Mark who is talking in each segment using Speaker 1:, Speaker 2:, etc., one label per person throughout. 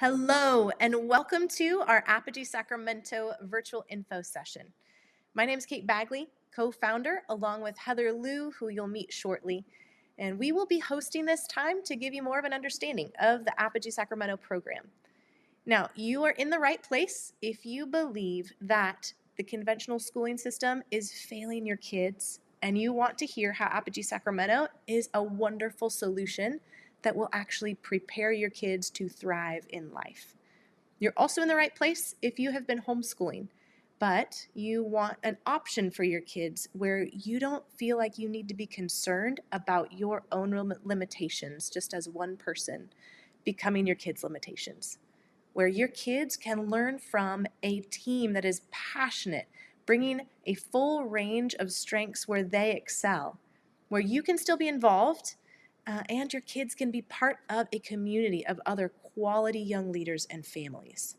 Speaker 1: Hello, and welcome to our Apogee Sacramento virtual info session. My name is Kate Bagley, co-founder, along with Heather Liu, who you'll meet shortly. And we will be hosting this time to give you more of an understanding of the Apogee Sacramento program. Now, you are in the right place if you believe that the conventional schooling system is failing your kids and you want to hear how Apogee Sacramento is a wonderful solution that will actually prepare your kids to thrive in life. You're also in the right place if you have been homeschooling, but you want an option for your kids where you don't feel like you need to be concerned about your own limitations just as one person becoming your kids' limitations, where your kids can learn from a team that is passionate, bringing a full range of strengths where they excel, where you can still be involved and your kids can be part of a community of other quality young leaders and families.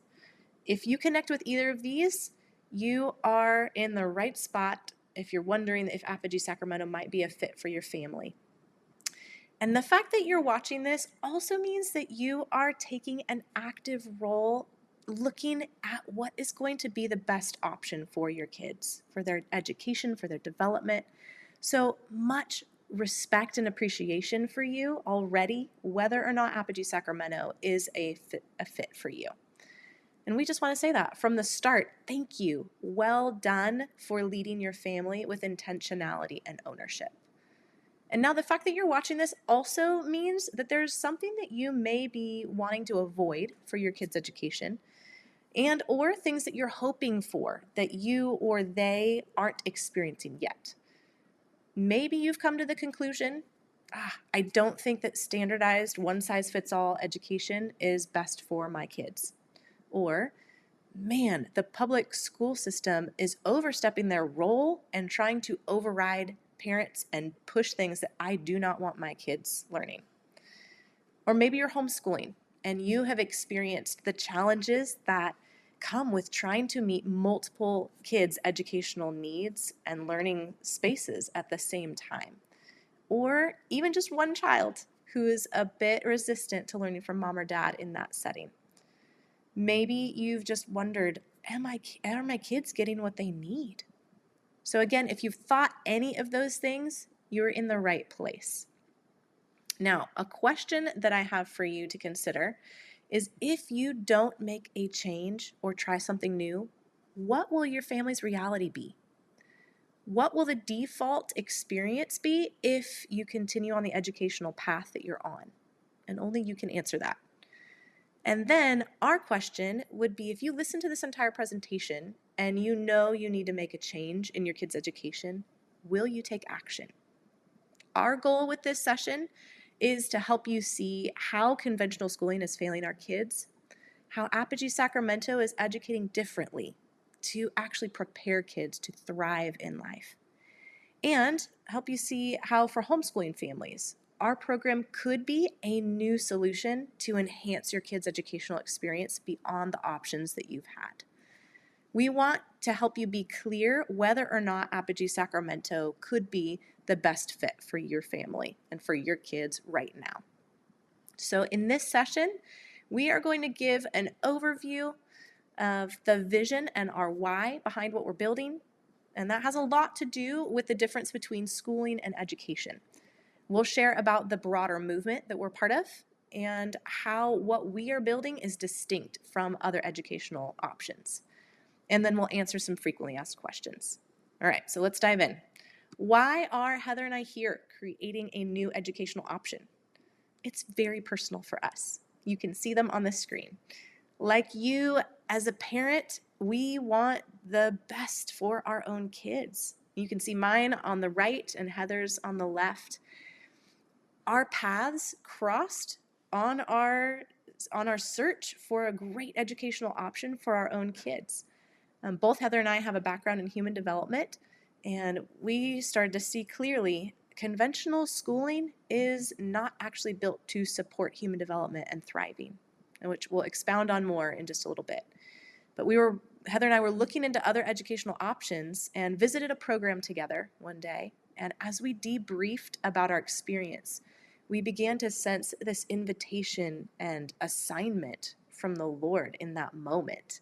Speaker 1: If you connect with either of these, you are in the right spot if you're wondering if Apogee Sacramento might be a fit for your family. And the fact that you're watching this also means that you are taking an active role looking at what is going to be the best option for your kids, for their education, for their development. So much respect and appreciation for you already, whether or not Apogee Sacramento is a fit for you. And we just want to say that from the start, thank you. Well done for leading your family with intentionality and ownership. And now the fact that you're watching this also means that there's something that you may be wanting to avoid for your kids' education and or things that you're hoping for that you or they aren't experiencing yet. Maybe you've come to the conclusion, I don't think that standardized one-size-fits-all education is best for my kids. Or, man, the public school system is overstepping their role and trying to override parents and push things that I do not want my kids learning. Or maybe you're homeschooling and you have experienced the challenges that come with trying to meet multiple kids' educational needs and learning spaces at the same time. Or even just one child who is a bit resistant to learning from mom or dad in that setting. Maybe you've just wondered, are my kids getting what they need? So again, if you've thought any of those things, you're in the right place. Now, a question that I have for you to consider is if you don't make a change or try something new, what will your family's reality be? What will the default experience be if you continue on the educational path that you're on? And only you can answer that. And then our question would be, if you listen to this entire presentation and you know you need to make a change in your kids' education, will you take action? Our goal with this session is to help you see how conventional schooling is failing our kids, how Apogee Sacramento is educating differently to actually prepare kids to thrive in life, and help you see how for homeschooling families, our program could be a new solution to enhance your kids' educational experience beyond the options that you've had. We want to help you be clear whether or not Apogee Sacramento could be the best fit for your family and for your kids right now. So in this session, we are going to give an overview of the vision and our why behind what we're building, and that has a lot to do with the difference between schooling and education. We'll share about the broader movement that we're part of and how what we are building is distinct from other educational options. And then we'll answer some frequently asked questions. All right, so let's dive in. Why are Heather and I here creating a new educational option? It's very personal for us. You can see them on the screen. Like you, as a parent, we want the best for our own kids. You can see mine on the right and Heather's on the left. Our paths crossed on our search for a great educational option for our own kids. Both Heather and I have a background in human development, and we started to see clearly conventional schooling is not actually built to support human development and thriving, which we'll expound on more in just a little bit. But Heather and I were looking into other educational options and visited a program together one day, and as we debriefed about our experience, we began to sense this invitation and assignment from the Lord in that moment.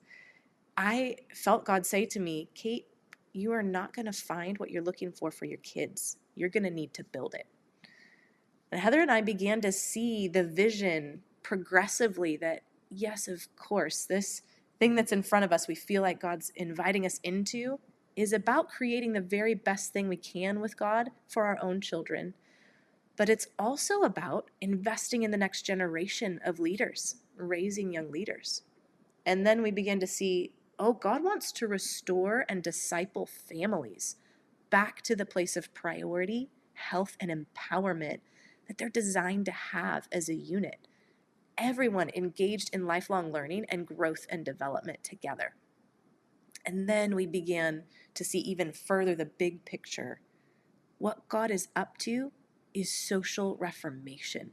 Speaker 1: I felt God say to me, Kate, you are not going to find what you're looking for your kids. You're going to need to build it. And Heather and I began to see the vision progressively that, yes, of course, this thing that's in front of us, we feel like God's inviting us into, is about creating the very best thing we can with God for our own children. But it's also about investing in the next generation of leaders, raising young leaders. And then we begin to see, oh, God wants to restore and disciple families back to the place of priority, health, and empowerment that they're designed to have as a unit. Everyone engaged in lifelong learning and growth and development together. And then we began to see even further the big picture. What God is up to is social reformation.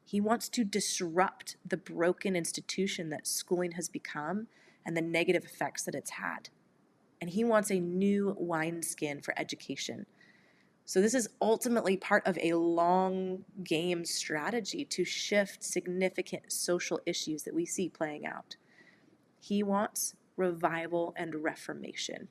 Speaker 1: He wants to disrupt the broken institution that schooling has become and the negative effects that it's had. And he wants a new wineskin for education. So this is ultimately part of a long game strategy to shift significant social issues that we see playing out. He wants revival and reformation.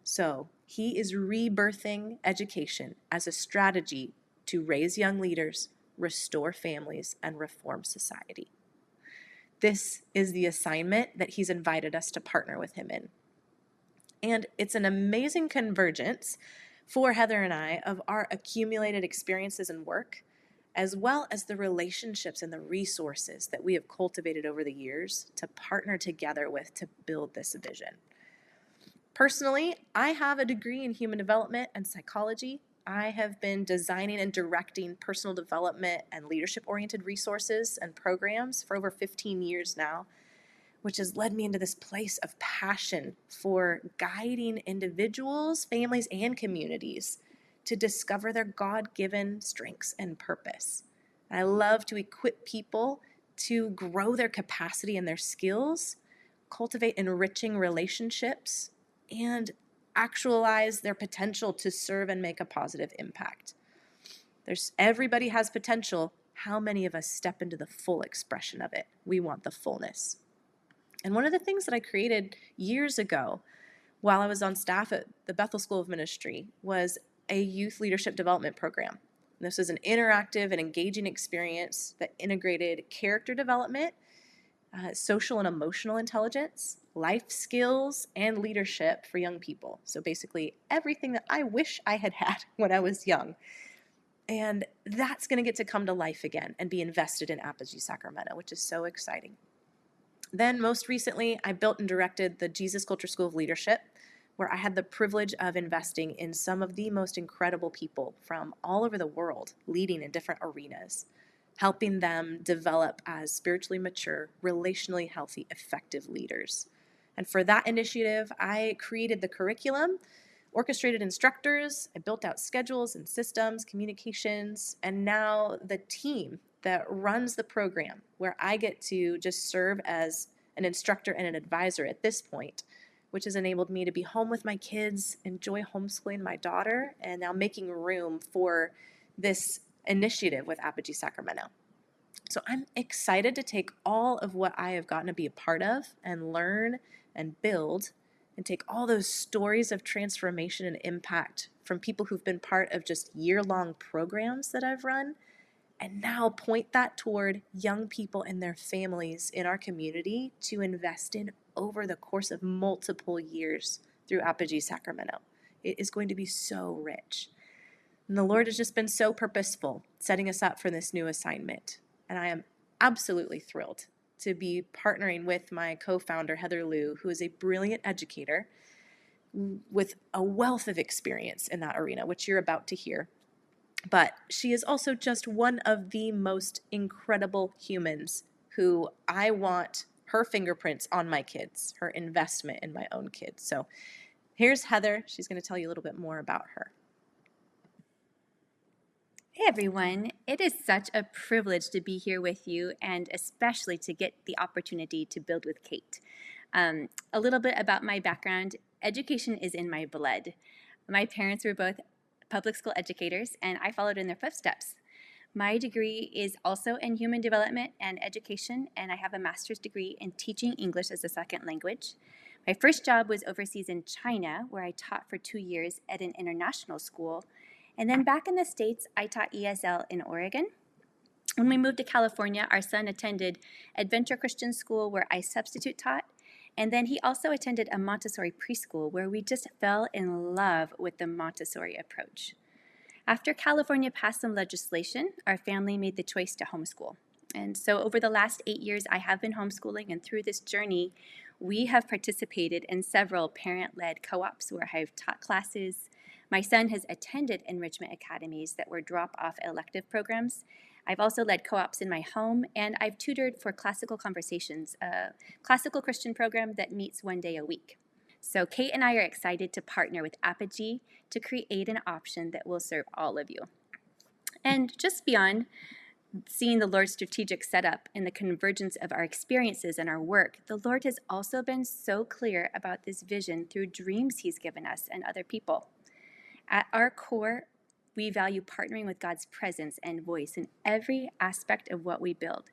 Speaker 1: So he is rebirthing education as a strategy to raise young leaders, restore families, and reform society. This is the assignment that he's invited us to partner with him in. And it's an amazing convergence for Heather and I of our accumulated experiences and work, as well as the relationships and the resources that we have cultivated over the years to partner together with to build this vision. Personally, I have a degree in human development and psychology. I have been designing and directing personal development and leadership-oriented resources and programs for over 15 years now, which has led me into this place of passion for guiding individuals, families, and communities to discover their God-given strengths and purpose. I love to equip people to grow their capacity and their skills, cultivate enriching relationships, and actualize their potential to serve and make a positive impact. Everybody has potential. How many of us step into the full expression of it? We want the fullness. And one of the things that I created years ago while I was on staff at the Bethel School of Ministry was a youth leadership development program. And this was an interactive and engaging experience that integrated character development, social and emotional intelligence, life skills, and leadership for young people. So basically everything that I wish I had had when I was young. And that's going to get to come to life again and be invested in Apogee Sacramento, which is so exciting. Then most recently, I built and directed the Jesus Culture School of Leadership, where I had the privilege of investing in some of the most incredible people from all over the world, leading in different arenas, helping them develop as spiritually mature, relationally healthy, effective leaders. And for that initiative, I created the curriculum, orchestrated instructors, I built out schedules and systems, communications, and now the team that runs the program, where I get to just serve as an instructor and an advisor at this point, which has enabled me to be home with my kids, enjoy homeschooling my daughter, and now making room for this initiative with Apogee Sacramento. So I'm excited to take all of what I have gotten to be a part of and learn and build, and take all those stories of transformation and impact from people who've been part of just year-long programs that I've run, and now point that toward young people and their families in our community to invest in over the course of multiple years through Apogee Sacramento. It is going to be so rich. And the Lord has just been so purposeful setting us up for this new assignment. And I am absolutely thrilled to be partnering with my co-founder, Heather Liu, who is a brilliant educator with a wealth of experience in that arena, which you're about to hear. But she is also just one of the most incredible humans who I want her fingerprints on my kids, her investment in my own kids. So here's Heather. She's going to tell you a little bit more about her.
Speaker 2: Hey everyone, it is such a privilege to be here with you, and especially to get the opportunity to build with Kate. A little bit about my background. Education is in my blood. My parents were both public school educators, and I followed in their footsteps. My degree is also in human development and education, and I have a master's degree in teaching English as a second language. My first job was overseas in China, where I taught for 2 years at an international school. And then back in the States, I taught ESL in Oregon. When we moved to California, our son attended Adventure Christian School, where I substitute taught. And then he also attended a Montessori preschool, where we just fell in love with the Montessori approach. After California passed some legislation, our family made the choice to homeschool. And so over the last 8 years, I have been homeschooling, and through this journey, we have participated in several parent-led co-ops where I've taught classes. My son has attended enrichment academies that were drop-off elective programs. I've also led co-ops in my home, and I've tutored for Classical Conversations, a classical Christian program that meets 1 day a week. So Kate and I are excited to partner with Apogee to create an option that will serve all of you. And just beyond seeing the Lord's strategic setup and the convergence of our experiences and our work, the Lord has also been so clear about this vision through dreams He's given us and other people. At our core, we value partnering with God's presence and voice in every aspect of what we build.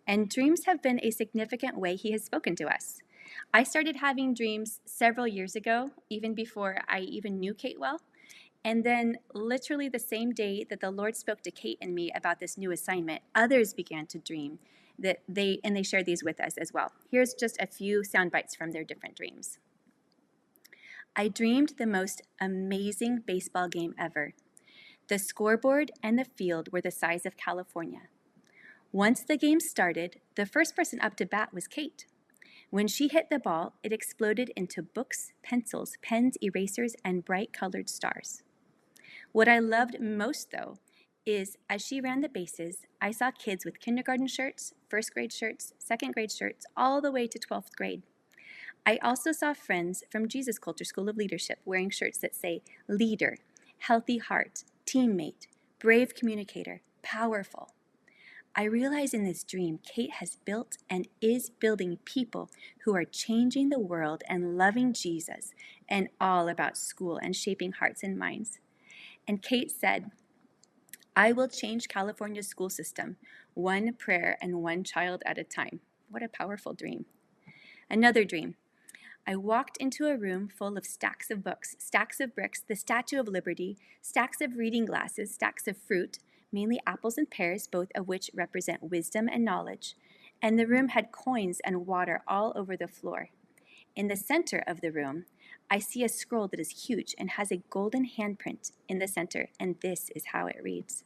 Speaker 2: And dreams have been a significant way He has spoken to us. I started having dreams several years ago, even before I even knew Kate well. And then literally the same day that the Lord spoke to Kate and me about this new assignment, others began to dream that they shared these with us as well. Here's just a few sound bites from their different dreams. I dreamed the most amazing baseball game ever. The scoreboard and the field were the size of California. Once the game started, the first person up to bat was Kate. When she hit the ball, it exploded into books, pencils, pens, erasers, and bright colored stars. What I loved most, though, is as she ran the bases, I saw kids with kindergarten shirts, first grade shirts, second grade shirts, all the way to 12th grade. I also saw friends from Jesus Culture School of Leadership wearing shirts that say leader, healthy heart, teammate, brave communicator, powerful. I realize in this dream, Kate has built and is building people who are changing the world and loving Jesus and all about school and shaping hearts and minds. And Kate said, I will change California's school system, one prayer and one child at a time. What a powerful dream. Another dream. I walked into a room full of stacks of books, stacks of bricks, the Statue of Liberty, stacks of reading glasses, stacks of fruit, mainly apples and pears, both of which represent wisdom and knowledge. And the room had coins and water all over the floor. In the center of the room, I see a scroll that is huge and has a golden handprint in the center, and this is how it reads.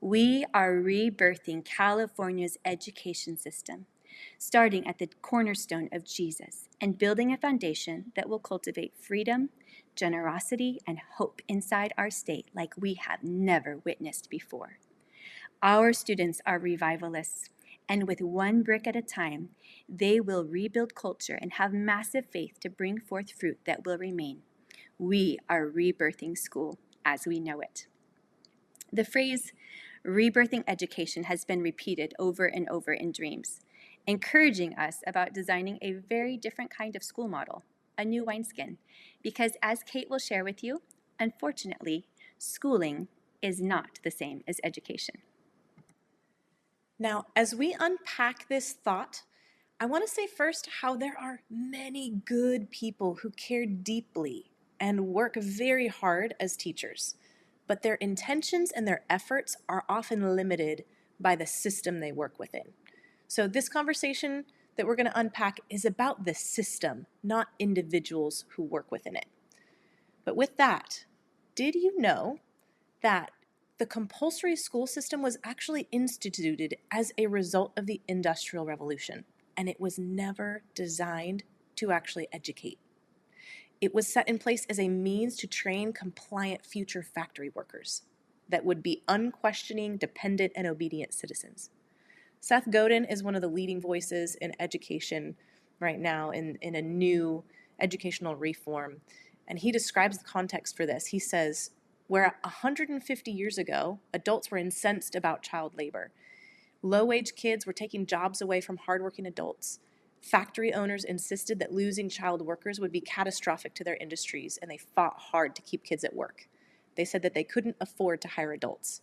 Speaker 2: We are rebirthing California's education system, starting at the cornerstone of Jesus and building a foundation that will cultivate freedom, generosity, and hope inside our state like we have never witnessed before. Our students are revivalists, and with one brick at a time, they will rebuild culture and have massive faith to bring forth fruit that will remain. We are rebirthing school as we know it. The phrase rebirthing education has been repeated over and over in dreams, encouraging us about designing a very different kind of school model, a new wineskin, because as Kate will share with you, unfortunately, schooling is not the same as education.
Speaker 1: Now, as we unpack this thought, I want to say first how there are many good people who care deeply and work very hard as teachers, but their intentions and their efforts are often limited by the system they work within. So this conversation that we're going to unpack is about the system, not individuals who work within it. But with that, did you know that the compulsory school system was actually instituted as a result of the Industrial Revolution, and it was never designed to actually educate? It was set in place as a means to train compliant future factory workers that would be unquestioning, dependent, and obedient citizens. Seth Godin is one of the leading voices in education right now in a new educational reform, and he describes the context for this. He says, where 150 years ago, adults were incensed about child labor. Low-wage kids were taking jobs away from hardworking adults. Factory owners insisted that losing child workers would be catastrophic to their industries, and they fought hard to keep kids at work. They said that they couldn't afford to hire adults.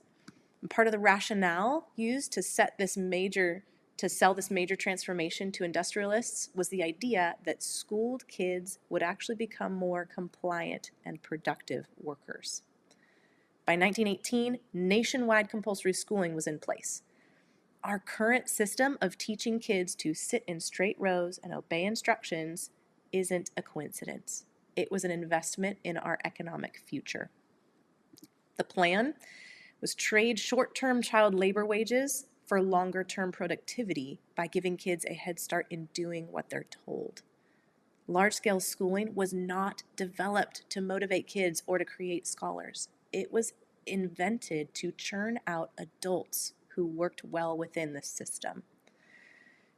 Speaker 1: Part of the rationale used to sell this major transformation to industrialists was the idea that schooled kids would actually become more compliant and productive workers. By 1918, nationwide compulsory schooling was in place. Our current system of teaching kids to sit in straight rows and obey instructions isn't a coincidence. It was an investment in our economic future. The plan was trade short-term child labor wages for longer-term productivity by giving kids a head start in doing what they're told. Large-scale schooling was not developed to motivate kids or to create scholars. It was invented to churn out adults who worked well within the system.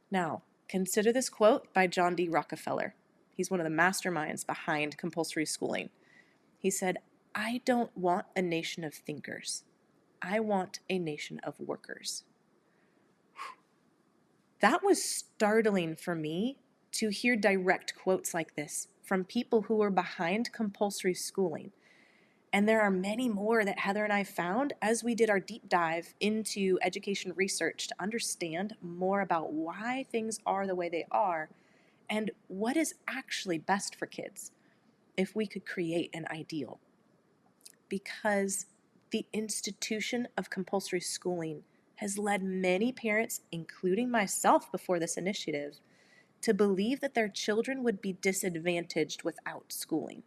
Speaker 1: Now, consider this quote by John D. Rockefeller. He's one of the masterminds behind compulsory schooling. He said, "I don't want a nation of thinkers. I want a nation of workers." That was startling for me to hear direct quotes like this from people who were behind compulsory schooling. And there are many more that Heather and I found as we did our deep dive into education research to understand more about why things are the way they are and what is actually best for kids if we could create an ideal. Because the institution of compulsory schooling has led many parents, including myself before this initiative, to believe that their children would be disadvantaged without schooling.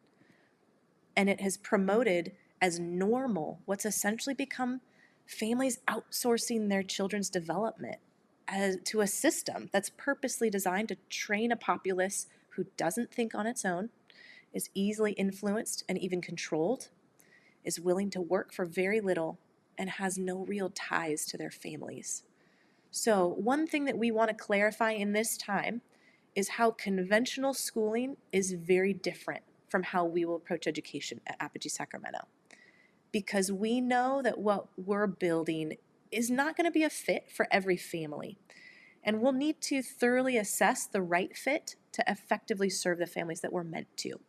Speaker 1: And it has promoted as normal what's essentially become families outsourcing their children's development to a system that's purposely designed to train a populace who doesn't think on its own, is easily influenced and even controlled, is willing to work for very little, and has no real ties to their families. So one thing that we want to clarify in this time is how conventional schooling is very different from how we will approach education at Apogee Sacramento. Because we know that what we're building is not going to be a fit for every family. And we'll need to thoroughly assess the right fit to effectively serve the families that we're meant to.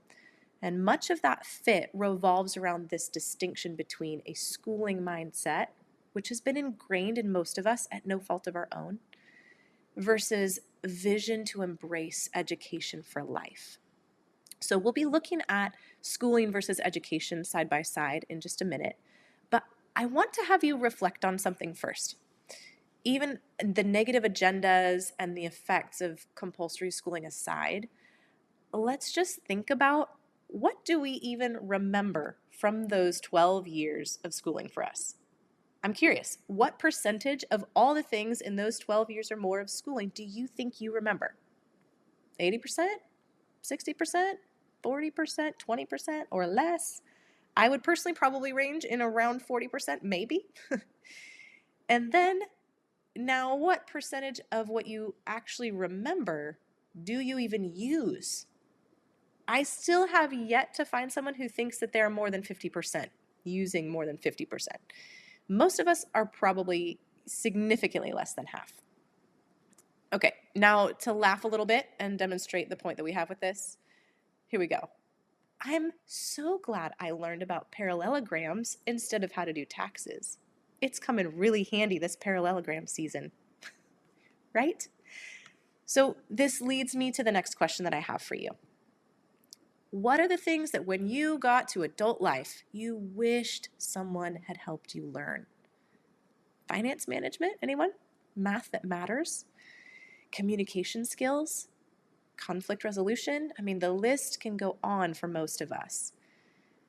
Speaker 1: And much of that fit revolves around this distinction between a schooling mindset, which has been ingrained in most of us at no fault of our own, versus vision to embrace education for life. So we'll be looking at schooling versus education side by side in just a minute, but I want to have you reflect on something first. Even the negative agendas and the effects of compulsory schooling aside, let's just think about, what do we even remember from those 12 years of schooling for us? I'm curious, what percentage of all the things in those 12 years or more of schooling do you think you remember? 80%? 60%? 40%? 20%? Or less? I would personally probably range in around 40%, maybe. And then, now what percentage of what you actually remember do you even use? I still have yet to find someone who thinks that they're more than 50%, using more than 50%. Most of us are probably significantly less than half. Okay, now to laugh a little bit and demonstrate the point that we have with this, here we go. I'm so glad I learned about parallelograms instead of how to do taxes. It's come in really handy this parallelogram season, right? So this leads me to the next question that I have for you. What are the things that when you got to adult life, you wished someone had helped you learn? Finance management, anyone? Math that matters? Communication skills? Conflict resolution? I mean, the list can go on for most of us,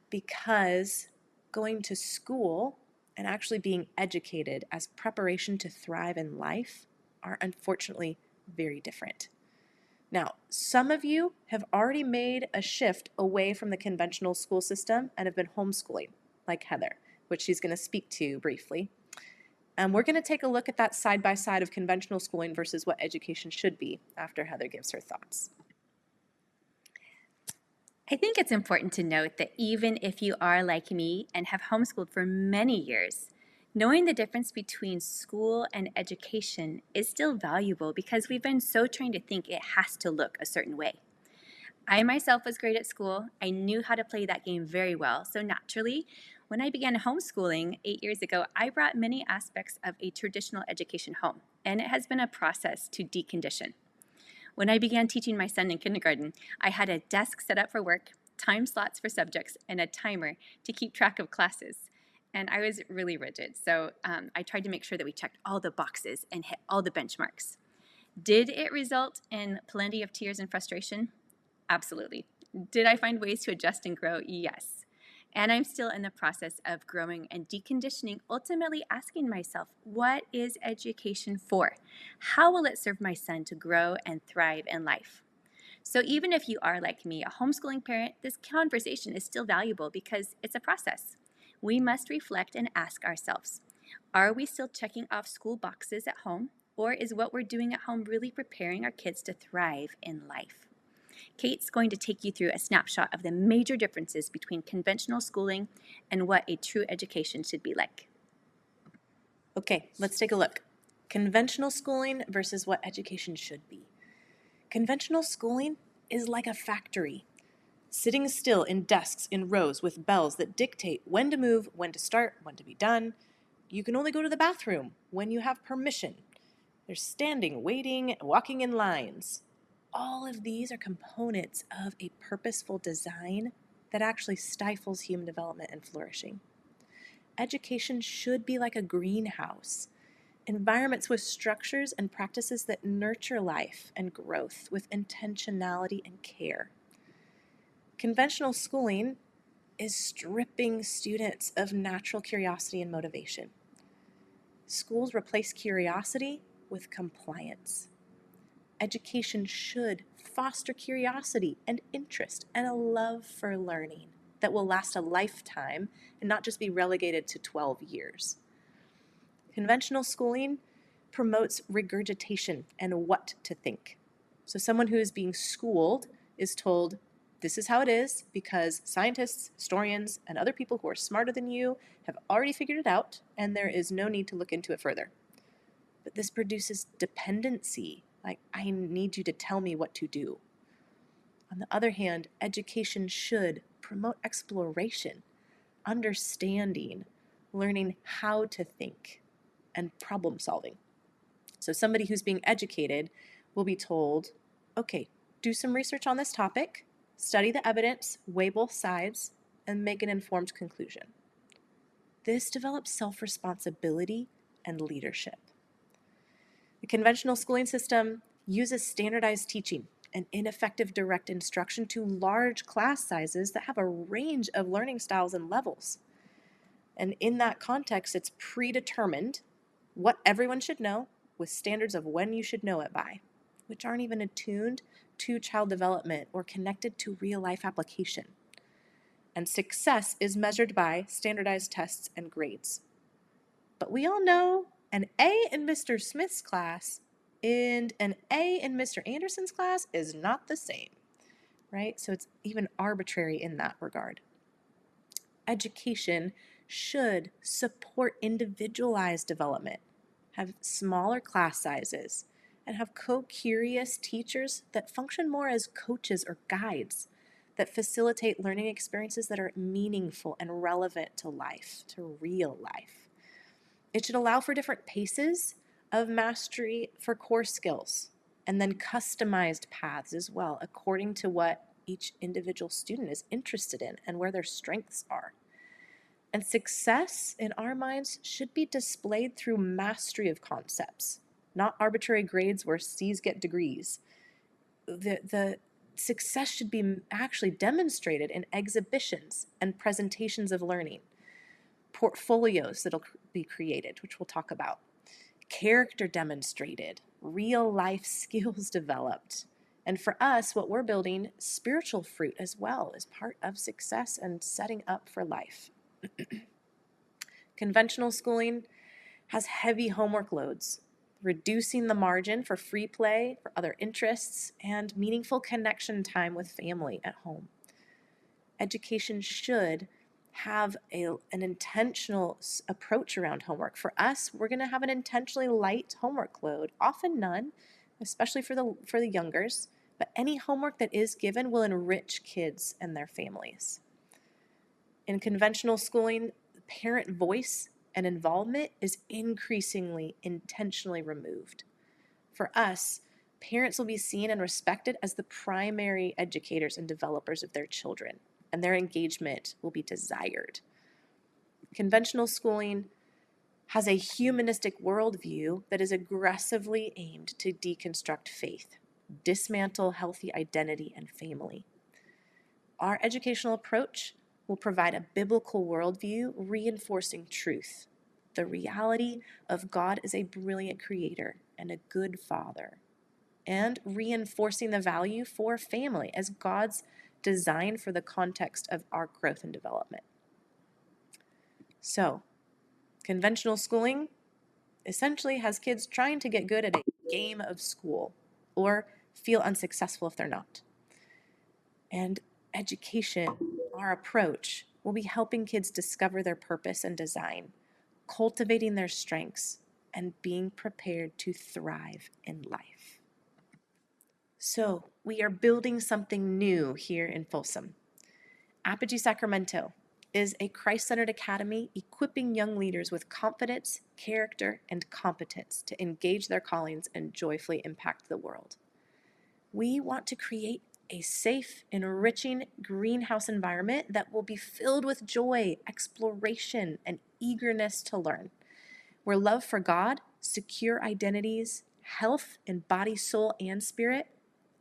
Speaker 1: because going to school and actually being educated as preparation to thrive in life are unfortunately very different. Now, some of you have already made a shift away from the conventional school system and have been homeschooling, like Heather, which she's going to speak to briefly. And we're going to take a look at that side by side of conventional schooling versus what education should be after Heather gives her thoughts.
Speaker 2: I think it's important to note that even if you are like me and have homeschooled for many years, knowing the difference between school and education is still valuable because we've been so trained to think it has to look a certain way. I myself was great at school. I knew how to play that game very well. So naturally, When I began homeschooling 8 years ago, I brought many aspects of a traditional education home, and it has been a process to decondition. When I began teaching my son in kindergarten, I had a desk set up for work, time slots for subjects, and a timer to keep track of classes. And I was really rigid, so I tried to make sure that we checked all the boxes and hit all the benchmarks. Did it result in plenty of tears and frustration? Absolutely. Did I find ways to adjust and grow? Yes. And I'm still in the process of growing and deconditioning, ultimately asking myself, what is education for? How will it serve my son to grow and thrive in life? So even if you are like me, a homeschooling parent, this conversation is still valuable because it's a process. We must reflect and ask ourselves, are we still checking off school boxes at home? Or is what we're doing at home really preparing our kids to thrive in life? Kate's going to take you through a snapshot of the major differences between conventional schooling and what a true education should be like.
Speaker 1: Okay, let's take a look. Conventional schooling versus what education should be. Conventional schooling is like a factory, sitting still in desks in rows with bells that dictate when to move, when to start, when to be done. You can only go to the bathroom when you have permission. There's standing, waiting, walking in lines. All of these are components of a purposeful design that actually stifles human development and flourishing. Education should be like a greenhouse, environments with structures and practices that nurture life and growth with intentionality and care. Conventional schooling is stripping students of natural curiosity and motivation. Schools replace curiosity with compliance. Education should foster curiosity and interest and a love for learning that will last a lifetime and not just be relegated to 12 years. Conventional schooling promotes regurgitation and what to think. So someone who is being schooled is told, this is how it is because scientists, historians, and other people who are smarter than you have already figured it out, and there is no need to look into it further. But this produces dependency, like I need you to tell me what to do. On the other hand, education should promote exploration, understanding, learning how to think, and problem solving. So somebody who's being educated will be told, okay, do some research on this topic, study the evidence, weigh both sides, and make an informed conclusion. This develops self-responsibility and leadership. The conventional schooling system uses standardized teaching and ineffective direct instruction to large class sizes that have a range of learning styles and levels. And in that context, it's predetermined what everyone should know with standards of when you should know it by, which aren't even attuned to child development or connected to real-life application. And success is measured by standardized tests and grades. But we all know an A in Mr. Smith's class and an A in Mr. Anderson's class is not the same, right? So it's even arbitrary in that regard. Education should support individualized development, have smaller class sizes, and have co-curious teachers that function more as coaches or guides that facilitate learning experiences that are meaningful and relevant to life, to real life. It should allow for different paces of mastery for core skills and then customized paths as well, according to what each individual student is interested in and where their strengths are. And success in our minds should be displayed through mastery of concepts, not arbitrary grades where C's get degrees. The success should be actually demonstrated in exhibitions and presentations of learning, portfolios that'll be created, which we'll talk about, character demonstrated, real life skills developed. And for us, what we're building, spiritual fruit as well, is part of success and setting up for life. Conventional schooling has heavy homework loads, reducing the margin for free play, for other interests, and meaningful connection time with family at home. Education should have an intentional approach around homework. For us, we're going to have an intentionally light homework load, often none, especially for the youngers, but any homework that is given will enrich kids and their families. In conventional schooling, parent voice and involvement is increasingly intentionally removed. For us, parents will be seen and respected as the primary educators and developers of their children, and their engagement will be desired. Conventional schooling has a humanistic worldview that is aggressively aimed to deconstruct faith, dismantle healthy identity and family. Our educational approach will provide a biblical worldview reinforcing truth, the reality of God as a brilliant creator and a good father, and reinforcing the value for family as God's design for the context of our growth and development. So, conventional schooling essentially has kids trying to get good at a game of school or feel unsuccessful if they're not. And education, our approach, will be helping kids discover their purpose and design, cultivating their strengths, and being prepared to thrive in life. So, we are building something new here in Folsom. Apogee Sacramento is a Christ-centered academy equipping young leaders with confidence, character, and competence to engage their callings and joyfully impact the world. We want to create a safe, enriching greenhouse environment that will be filled with joy, exploration, and eagerness to learn, where love for God, secure identities, health in body, soul, and spirit,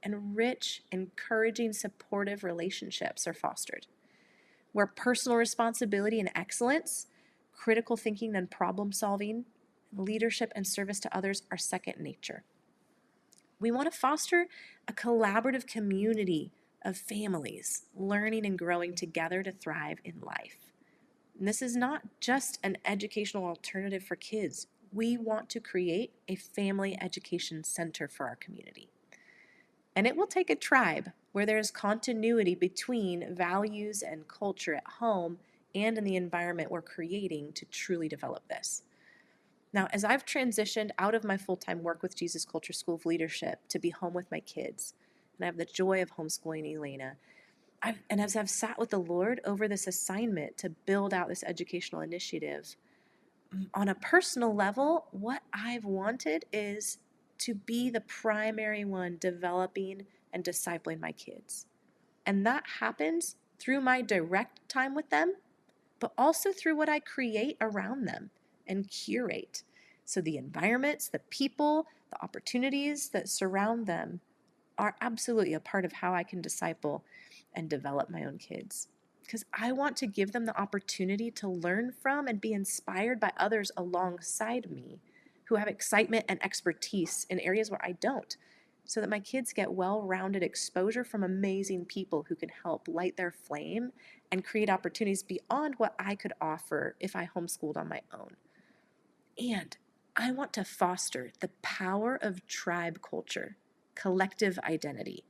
Speaker 1: and rich, encouraging, supportive relationships are fostered, where personal responsibility and excellence, critical thinking and problem solving, leadership and service to others are second nature. We want to foster a collaborative community of families learning and growing together to thrive in life. And this is not just an educational alternative for kids. We want to create a family education center for our community. And it will take a tribe where there is continuity between values and culture at home and in the environment we're creating to truly develop this. Now, as I've transitioned out of my full-time work with Jesus Culture School of Leadership to be home with my kids, and I have the joy of homeschooling Elena, as I've sat with the Lord over this assignment to build out this educational initiative, on a personal level, what I've wanted is to be the primary one developing and discipling my kids. And that happens through my direct time with them, but also through what I create around them and curate. So the environments, the people, the opportunities that surround them are absolutely a part of how I can disciple and develop my own kids. Because I want to give them the opportunity to learn from and be inspired by others alongside me who have excitement and expertise in areas where I don't, so that my kids get well-rounded exposure from amazing people who can help light their flame and create opportunities beyond what I could offer if I homeschooled on my own. And I want to foster the power of tribe culture, collective identity,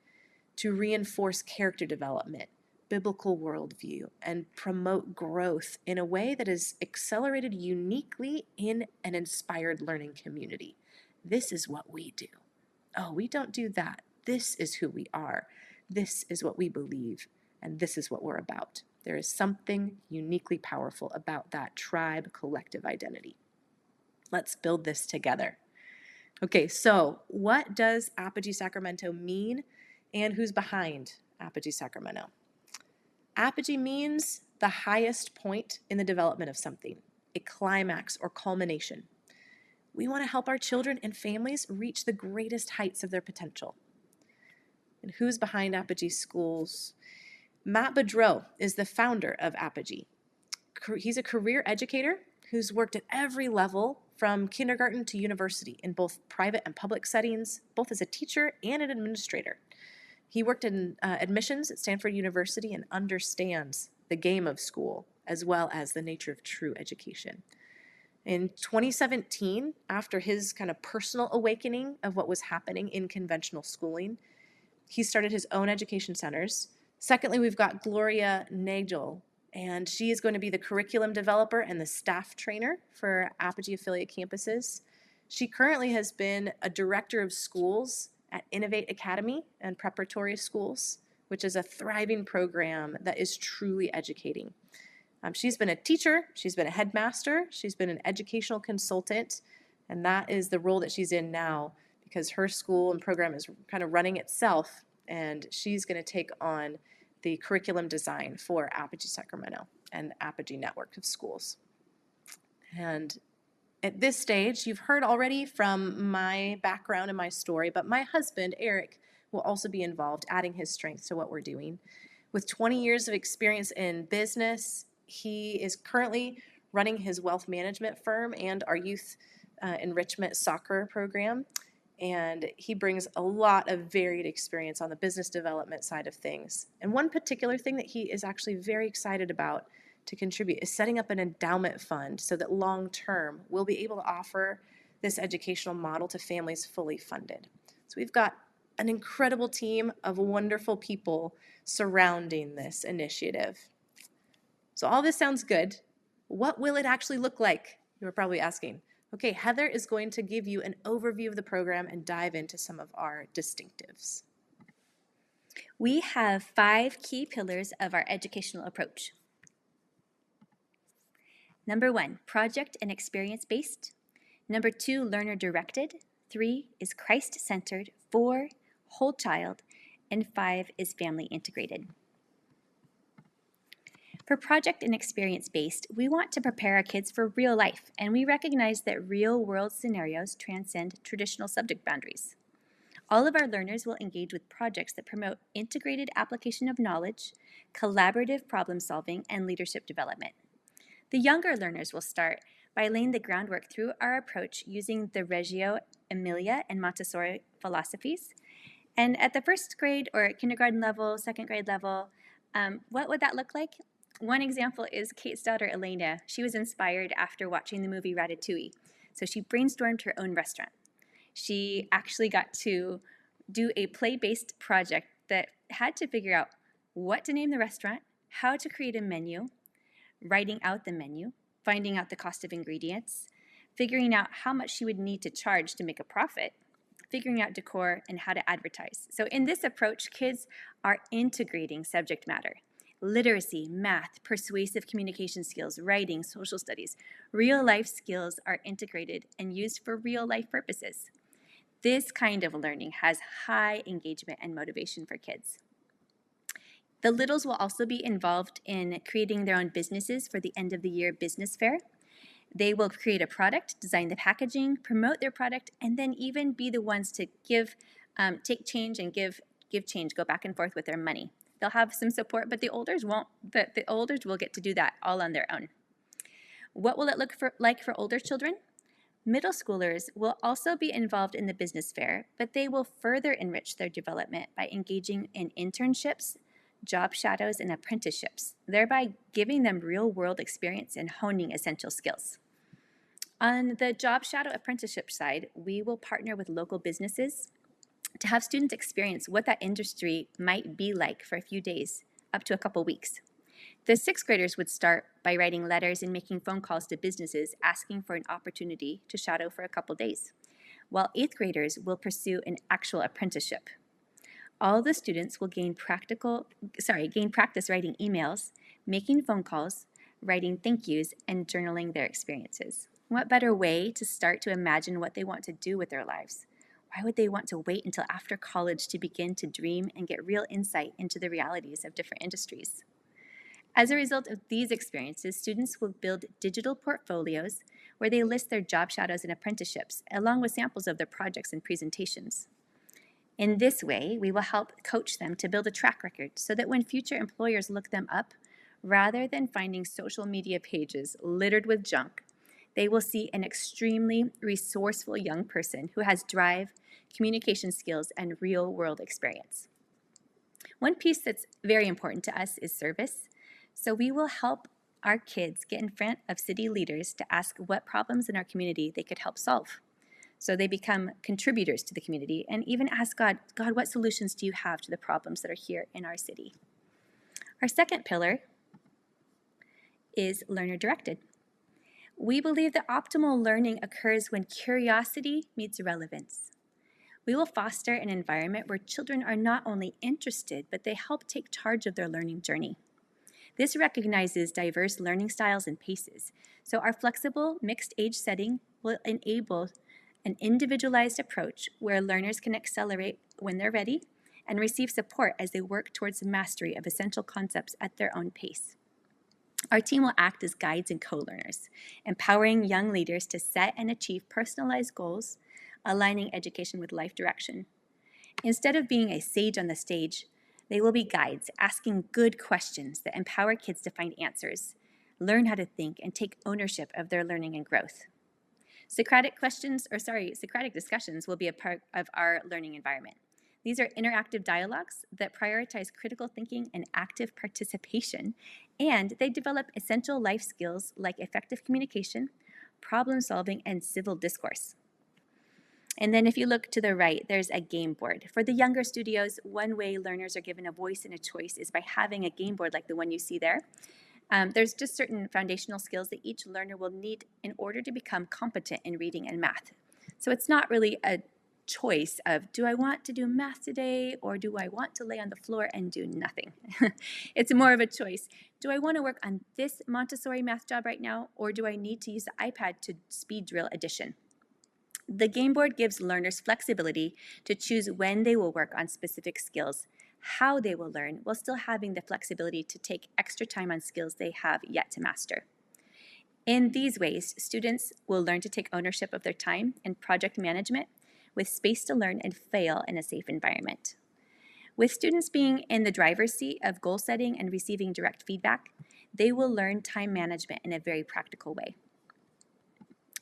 Speaker 1: to reinforce character development, biblical worldview, and promote growth in a way that is accelerated uniquely in an inspired learning community. This is what we do. Oh, we don't do that. This is who we are. This is what we believe, and this is what we're about. There is something uniquely powerful about that tribe collective identity. Let's build this together. Okay, so what does Apogee Sacramento mean, and who's behind Apogee Sacramento? Apogee means the highest point in the development of something, a climax or culmination. We want to help our children and families reach the greatest heights of their potential. And who's behind Apogee Schools? Matt Bedreau is the founder of Apogee. He's a career educator who's worked at every level from kindergarten to university in both private and public settings, both as a teacher and an administrator. He worked in admissions at Stanford University and understands the game of school as well as the nature of true education. In 2017, after his kind of personal awakening of what was happening in conventional schooling, he started his own education centers. Secondly, we've got Gloria Nagel, and she is going to be the curriculum developer and the staff trainer for Apogee affiliate campuses. She currently has been a director of schools at Innovate Academy and Preparatory Schools, which is a thriving program that is truly educating. She's been a teacher, she's been a headmaster, she's been an educational consultant, and that is the role that she's in now because her school and program is kind of running itself, and she's going to take on the curriculum design for Apogee Sacramento and the Apogee network of schools. And at this stage, you've heard already from my background and my story, but my husband, Eric, will also be involved, adding his strength to what we're doing. With 20 years of experience in business, he is currently running his wealth management firm and our youth enrichment soccer program. And he brings a lot of varied experience on the business development side of things. And one particular thing that he is actually very excited about to contribute is setting up an endowment fund so that long term we'll be able to offer this educational model to families fully funded. So we've got an incredible team of wonderful people surrounding this initiative. So all this sounds good. What will it actually look like? You were probably asking. Okay, Heather is going to give you an overview of the program and dive into some of our distinctives.
Speaker 2: We have 5 key pillars of our educational approach. Number 1, project and experience-based. Number 2, learner-directed. 3 is Christ-centered. 4, whole child. And 5 is family-integrated. For project and experience-based, we want to prepare our kids for real life, and we recognize that real-world scenarios transcend traditional subject boundaries. All of our learners will engage with projects that promote integrated application of knowledge, collaborative problem-solving, and leadership development. The younger learners will start by laying the groundwork through our approach using the Reggio Emilia and Montessori philosophies. And at the first grade or kindergarten level, second grade level, what would that look like? One example is Kate's daughter, Elena. She was inspired after watching the movie Ratatouille. So she brainstormed her own restaurant. She actually got to do a play-based project that had to figure out what to name the restaurant, how to create a menu, writing out the menu, finding out the cost of ingredients, figuring out how much she would need to charge to make a profit, figuring out decor, and how to advertise. So in this approach, kids are integrating subject matter. Literacy, math, persuasive communication skills, writing, social studies, real-life skills are integrated and used for real-life purposes. This kind of learning has high engagement and motivation for kids. The littles will also be involved in creating their own businesses for the end of the year business fair. They will create a product, design the packaging, promote their product, and then even be the ones to take change and give change, go back and forth with their money. They'll have some support, but the olders won't. The olders will get to do that all on their own. What will it look like for older children? Middle schoolers will also be involved in the business fair, but they will further enrich their development by engaging in internships, job shadows, and apprenticeships, thereby giving them real-world experience and honing essential skills. On the job shadow apprenticeship side, we will partner with local businesses to have students experience what that industry might be like for a few days, up to a couple weeks. The 6th graders would start by writing letters and making phone calls to businesses asking for an opportunity to shadow for a couple days, while 8th graders will pursue an actual apprenticeship. All the students will gain practice writing emails, making phone calls, writing thank yous, and journaling their experiences. What better way to start to imagine what they want to do with their lives? Why would they want to wait until after college to begin to dream and get real insight into the realities of different industries? As a result of these experiences, students will build digital portfolios where they list their job shadows and apprenticeships, along with samples of their projects and presentations. In this way, we will help coach them to build a track record so that when future employers look them up, rather than finding social media pages littered with junk, they will see an extremely resourceful young person who has drive, communication skills, and real-world experience. One piece that's very important to us is service. So we will help our kids get in front of city leaders to ask what problems in our community they could help solve. So they become contributors to the community and even ask God, what solutions do you have to the problems that are here in our city? Our second pillar is learner-directed. We believe that optimal learning occurs when curiosity meets relevance. We will foster an environment where children are not only interested, but they help take charge of their learning journey. This recognizes diverse learning styles and paces. So our flexible mixed age setting will enable an individualized approach where learners can accelerate when they're ready and receive support as they work towards the mastery of essential concepts at their own pace. Our team will act as guides and co-learners, empowering young leaders to set and achieve personalized goals, aligning education with life direction. Instead of being a sage on the stage, they will be guides, asking good questions that empower kids to find answers, learn how to think, and take ownership of their learning and growth. Socratic discussions will be a part of our learning environment. These are interactive dialogues that prioritize critical thinking and active participation, and they develop essential life skills like effective communication, problem solving, and civil discourse. And then if you look to the right, there's a game board. For the younger studios, one way learners are given a voice and a choice is by having a game board like the one you see there. There's just certain foundational skills that each learner will need in order to become competent in reading and math. So it's not really a choice of, do I want to do math today or do I want to lay on the floor and do nothing? It's more of a choice. Do I want to work on this Montessori math job right now, or do I need to use the iPad to speed drill addition? The game board gives learners flexibility to choose when they will work on specific skills, how they will learn, while still having the flexibility to take extra time on skills they have yet to master. In these ways, students will learn to take ownership of their time and project management with space to learn and fail in a safe environment. With students being in the driver's seat of goal setting and receiving direct feedback, they will learn time management in a very practical way.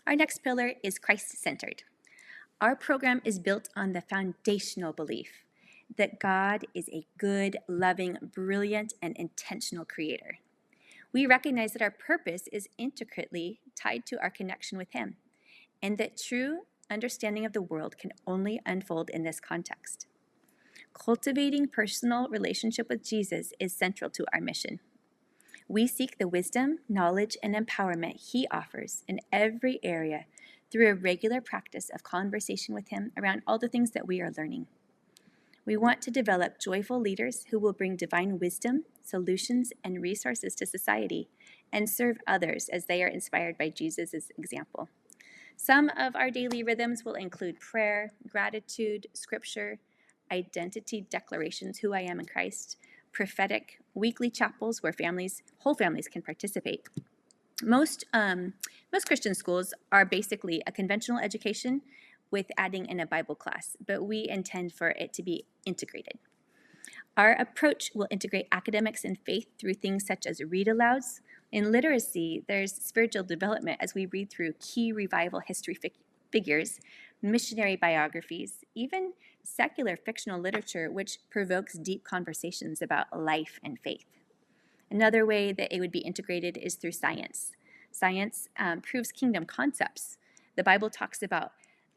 Speaker 2: Our next pillar is Christ-centered. Our program is built on the foundational belief that God is a good, loving, brilliant, and intentional creator. We recognize that our purpose is intricately tied to our connection with Him, and that true understanding of the world can only unfold in this context. Cultivating personal relationship with Jesus is central to our mission. We seek the wisdom, knowledge, and empowerment He offers in every area through a regular practice of conversation with Him around all the things that we are learning. We want to develop joyful leaders who will bring divine wisdom, solutions, and resources to society and serve others as they are inspired by Jesus' example. Some of our daily rhythms will include prayer, gratitude, scripture, identity declarations, who I am in Christ, prophetic, weekly chapels where whole families can participate. Most Christian schools are basically a conventional education with adding in a Bible class, but we intend for it to be integrated. Our approach will integrate academics and faith through things such as read-alouds. In literacy, there's spiritual development as we read through key revival history figures, missionary biographies, even secular fictional literature, which provokes deep conversations about life and faith. Another way that it would be integrated is through science. Science proves kingdom concepts. The Bible talks about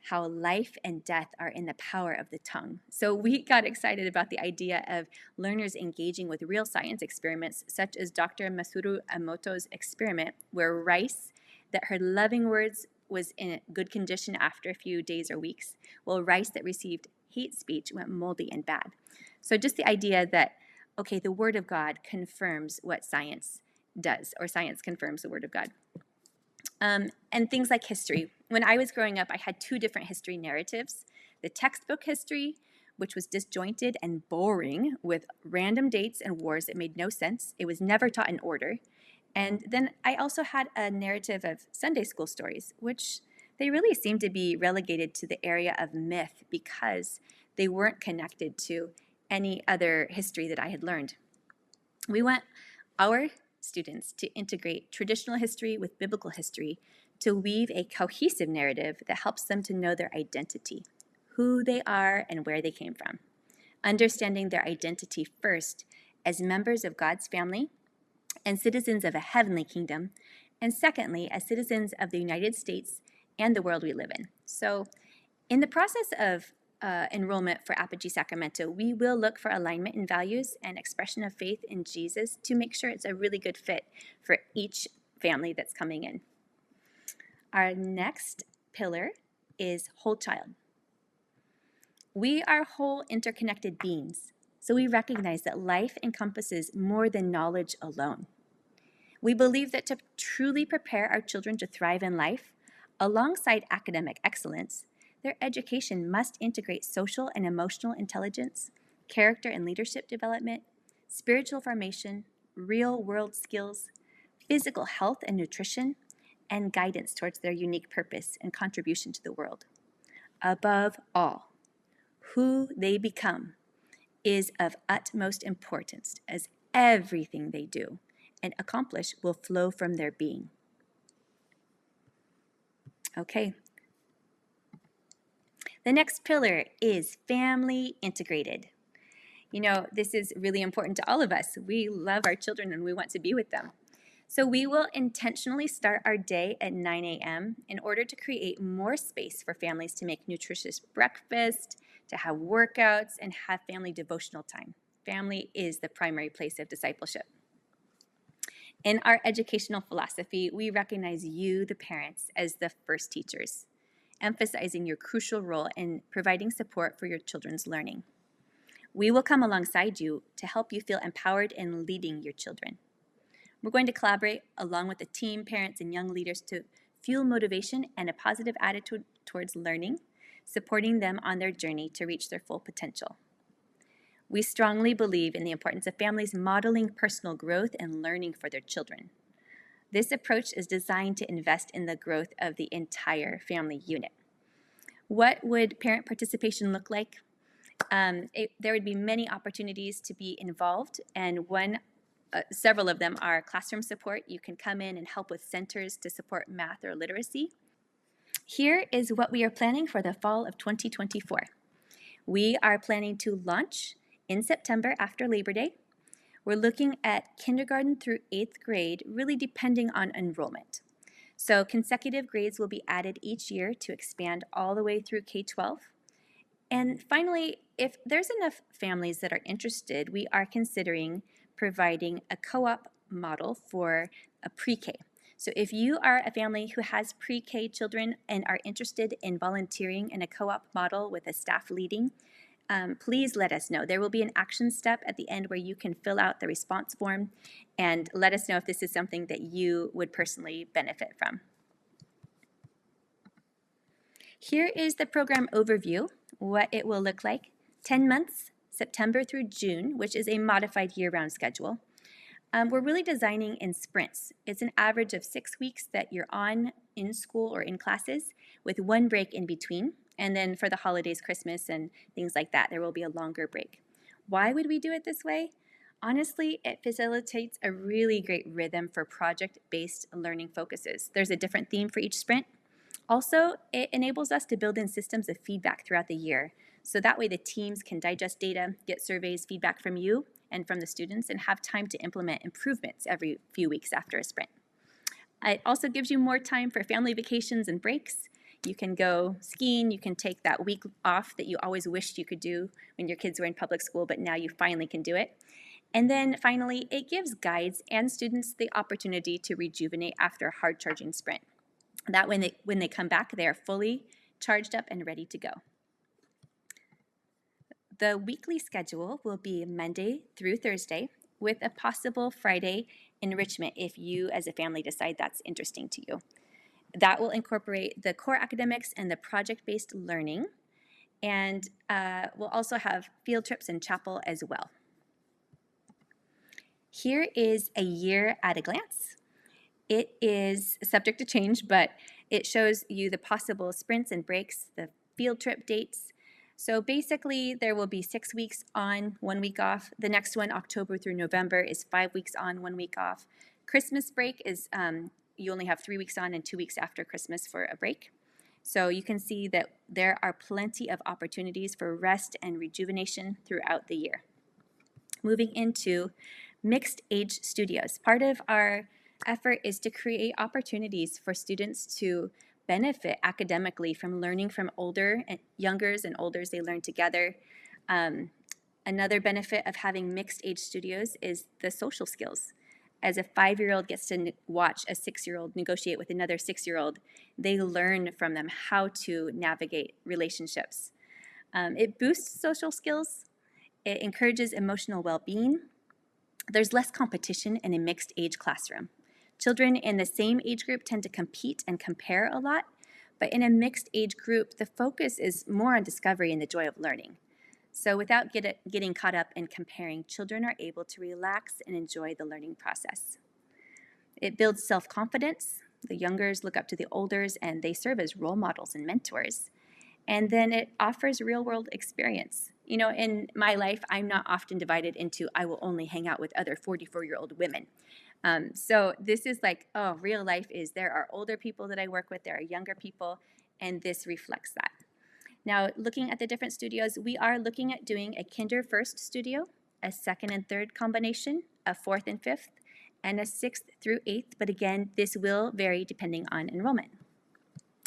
Speaker 2: how life and death are in the power of the tongue. So we got excited about the idea of learners engaging with real science experiments, such as Dr. Masaru Emoto's experiment, where rice that heard loving words was in good condition after a few days or weeks, while rice that received hate speech went moldy and bad. So just the idea that, okay, the Word of God confirms what science does, or science confirms the Word of God. And things like history. When I was growing up, I had two different history narratives. The textbook history, which was disjointed and boring with random dates and wars that made no sense. It was never taught in order. And then I also had a narrative of Sunday school stories, which they really seemed to be relegated to the area of myth because they weren't connected to any other history that I had learned. We want our students to integrate traditional history with biblical history to weave a cohesive narrative that helps them to know their identity, who they are and where they came from. Understanding their identity first as members of God's family and citizens of a heavenly kingdom, and secondly, as citizens of the United States and the world we live in. So in the process of enrollment for Apogee Sacramento, we will look for alignment in values and expression of faith in Jesus to make sure it's a really good fit for each family that's coming in. Our next pillar is whole child. We are whole interconnected beings. So we recognize that life encompasses more than knowledge alone. We believe that to truly prepare our children to thrive in life, alongside academic excellence, their education must integrate social and emotional intelligence, character and leadership development, spiritual formation, real-world skills, physical health and nutrition, and guidance towards their unique purpose and contribution to the world. Above all, who they become is of utmost importance, as everything they do and accomplish will flow from their being. Okay. The next pillar is family integrated. You know, this is really important to all of us. We love our children and we want to be with them. So we will intentionally start our day at 9 a.m. in order to create more space for families to make nutritious breakfast, to have workouts, and have family devotional time. Family is the primary place of discipleship. In our educational philosophy, we recognize you, the parents, as the first teachers, emphasizing your crucial role in providing support for your children's learning. We will come alongside you to help you feel empowered in leading your children. We're going to collaborate along with the team, parents, and young leaders to fuel motivation and a positive attitude towards learning, supporting them on their journey to reach their full potential. We strongly believe in the importance of families modeling personal growth and learning for their children. This approach is designed to invest in the growth of the entire family unit. What would parent participation look like? There would be many opportunities to be involved, and several of them are classroom support. You can come in and help with centers to support math or literacy. Here is what we are planning for the fall of 2024. We are planning to launch in September after Labor Day. We're looking at kindergarten through 8th grade, really depending on enrollment. So consecutive grades will be added each year to expand all the way through K-12. And finally, if there's enough families that are interested, we are considering providing a co-op model for a pre-K. So if you are a family who has pre-K children and are interested in volunteering in a co-op model with a staff leading, please let us know. There will be an action step at the end where you can fill out the response form and let us know if this is something that you would personally benefit from. Here is the program overview, what it will look like. 10 months, September through June, which is a modified year-round schedule. We're really designing in sprints. It's an average of 6 weeks that you're on in school or in classes with one break in between. And then for the holidays, Christmas, and things like that, there will be a longer break. Why would we do it this way? Honestly, it facilitates a really great rhythm for project-based learning focuses. There's a different theme for each sprint. Also, it enables us to build in systems of feedback throughout the year. So that way the teams can digest data, get surveys, feedback from you and from the students, and have time to implement improvements every few weeks after a sprint. It also gives you more time for family vacations and breaks. You can go skiing, you can take that week off that you always wished you could do when your kids were in public school, but now you finally can do it. And then finally, it gives guides and students the opportunity to rejuvenate after a hard-charging sprint. That when they come back, they are fully charged up and ready to go. The weekly schedule will be Monday through Thursday with a possible Friday enrichment if you as a family decide that's interesting to you. That will incorporate the core academics and the project-based learning, and we'll also have field trips and chapel as well. Here is a year at a glance. It is subject to change, but it shows you the possible sprints and breaks, the field trip dates. So basically, there will be 6 weeks on, 1 week off. The next one, October through November, is 5 weeks on, 1 week off. Christmas break is you only have 3 weeks on and 2 weeks after Christmas for a break. So you can see that there are plenty of opportunities for rest and rejuvenation throughout the year. Moving into mixed age studios. Part of our effort is to create opportunities for students to benefit academically from learning from youngers and olders. They learn together. Another benefit of having mixed age studios is the social skills. As a 5-year-old gets to watch a 6-year-old negotiate with another 6-year-old, they learn from them how to navigate relationships. It boosts social skills. It encourages emotional well-being. There's less competition in a mixed age classroom. Children in the same age group tend to compete and compare a lot, but in a mixed age group, the focus is more on discovery and the joy of learning. So without getting caught up in comparing, children are able to relax and enjoy the learning process. It builds self-confidence. The youngers look up to the olders and they serve as role models and mentors. And then it offers real-world experience. You know, in my life, I'm not often divided into I will only hang out with other 44-year-old women. So this is like, oh, real life is there are older people that I work with, there are younger people, and this reflects that. Now, looking at the different studios, we are looking at doing a kinder first studio, a second and third combination, a fourth and fifth, and a sixth through eighth, but again, this will vary depending on enrollment.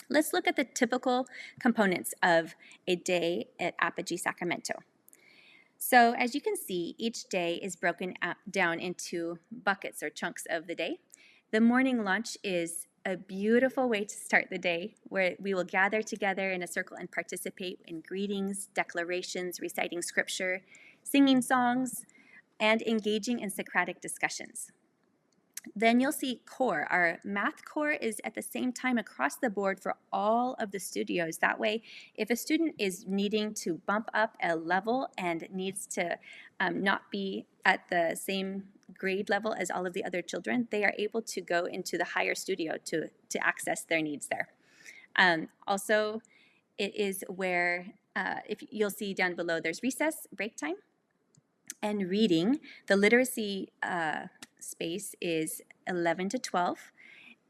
Speaker 2: Let's look at the typical components of a day at Apogee Sacramento. So as you can see, each day is broken down into buckets or chunks of the day. The morning lunch is a beautiful way to start the day, where we will gather together in a circle and participate in greetings, declarations, reciting scripture, singing songs, and engaging in Socratic discussions. Then you'll see core. Our math core is at the same time across the board for all of the studios. That way, if a student is needing to bump up a level and needs to not be at the same grade level as all of the other children, they are able to go into the higher studio to access their needs there. Also, it is where, if you'll see down below, there's recess, break time, and reading. The literacy space is 11 to 12.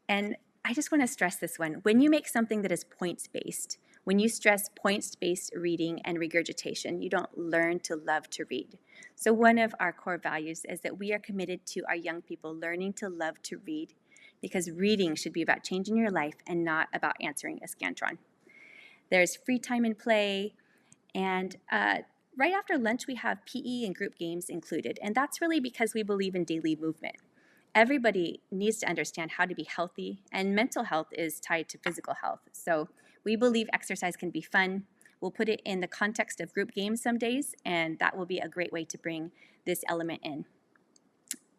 Speaker 2: And I just want to stress this one. When you make something that is points-based, when you stress points-based reading and regurgitation, you don't learn to love to read. So one of our core values is that we are committed to our young people learning to love to read, because reading should be about changing your life and not about answering a Scantron. There's free time and play, and right after lunch, we have PE and group games included, and that's really because we believe in daily movement. Everybody needs to understand how to be healthy, and mental health is tied to physical health. So we believe exercise can be fun. We'll put it in the context of group games some days, and that will be a great way to bring this element in.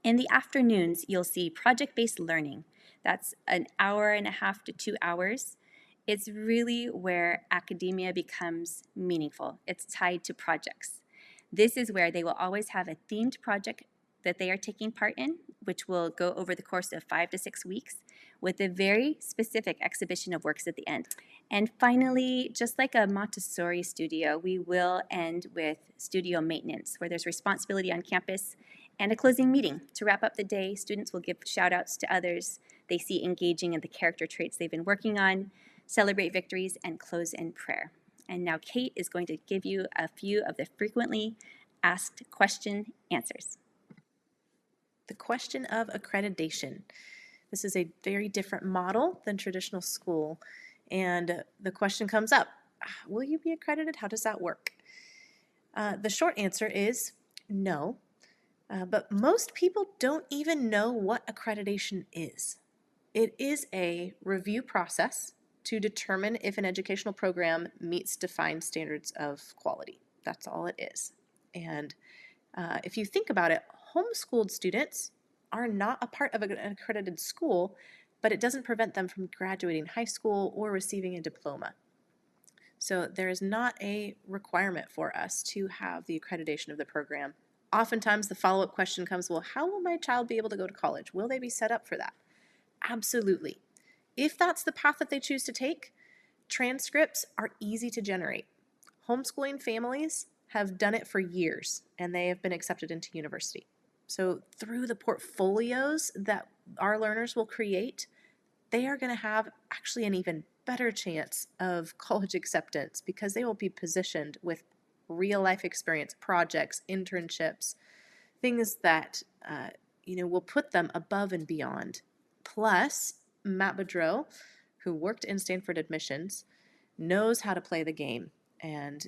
Speaker 2: In the afternoons, you'll see project-based learning. That's an hour and a half to 2 hours. It's really where academia becomes meaningful. It's tied to projects. This is where they will always have a themed project that they are taking part in, which will go over the course of 5 to 6 weeks, with a very specific exhibition of works at the end. And finally, just like a Montessori studio, we will end with studio maintenance, where there's responsibility on campus and a closing meeting. To wrap up the day, students will give shout outs to others they see engaging in the character traits they've been working on, celebrate victories, and close in prayer. And now Kate is going to give you a few of the frequently asked question answers.
Speaker 1: The question of accreditation. This is a very different model than traditional school. And the question comes up, will you be accredited? How does that work? The short answer is no. But most people don't even know what accreditation is. It is a review process to determine if an educational program meets defined standards of quality. That's all it is. And if you think about it, homeschooled students are not a part of an accredited school, but it doesn't prevent them from graduating high school or receiving a diploma. So there is not a requirement for us to have the accreditation of the program. Oftentimes the follow-up question comes, well, how will my child be able to go to college? Will they be set up for that? Absolutely. If that's the path that they choose to take, transcripts are easy to generate. Homeschooling families have done it for years, and they have been accepted into university. So through the portfolios that our learners will create, they are going to have actually an even better chance of college acceptance, because they will be positioned with real life experience, projects, internships, things that will put them above and beyond. Plus, Matt Boudreau, who worked in Stanford admissions, knows how to play the game. And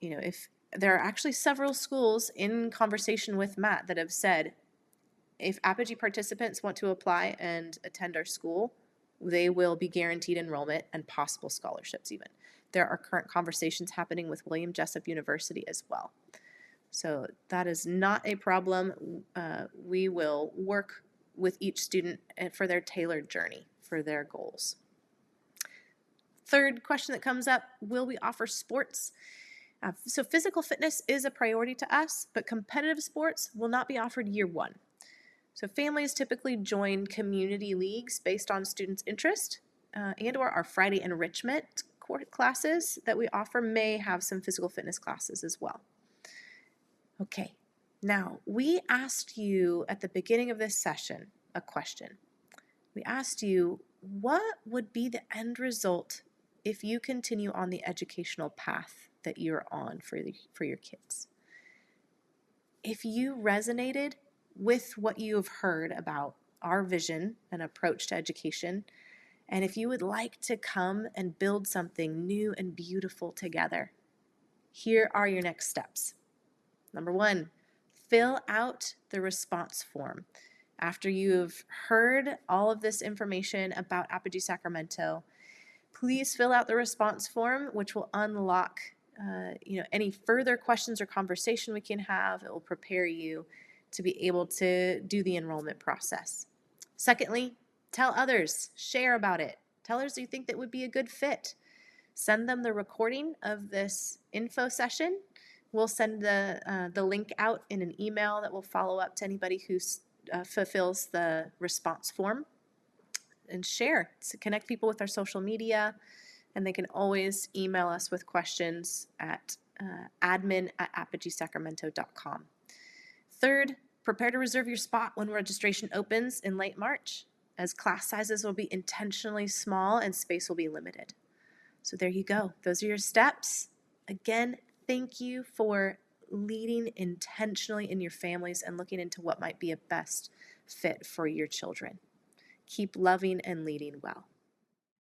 Speaker 1: if there are actually several schools in conversation with Matt that have said, if Apogee participants want to apply and attend our school, they will be guaranteed enrollment and possible scholarships even. There are current conversations happening with William Jessup University as well. So that is not a problem. We will work with each student for their tailored journey, for their goals. Third question that comes up, will we offer sports? So physical fitness is a priority to us, but competitive sports will not be offered year one. So families typically join community leagues based on students' interest, and or our Friday enrichment classes that we offer may have some physical fitness classes as well. Okay, now we asked you at the beginning of this session a question. We asked you, what would be the end result if you continue on the educational path that you're on for your kids? If you resonated with what you have heard about our vision and approach to education, and if you would like to come and build something new and beautiful together, here are your next steps. Number 1, fill out the response form. After you've heard all of this information about Apogee Sacramento, please fill out the response form, which will unlock any further questions or conversation we can have. It will prepare you to be able to do the enrollment process. Secondly, tell others, share about it. Tell others you think that would be a good fit. Send them the recording of this info session. We'll send the link out in an email that will follow up to anybody who fulfills the response form. And share to connect people with our social media, and they can always email us with questions at admin@apogeesacramento.com. Third, prepare to reserve your spot when registration opens in late March, as class sizes will be intentionally small and space will be limited. So there you go. Those are your steps. Again, thank you for leading intentionally in your families and looking into what might be a best fit for your children. Keep loving and leading well.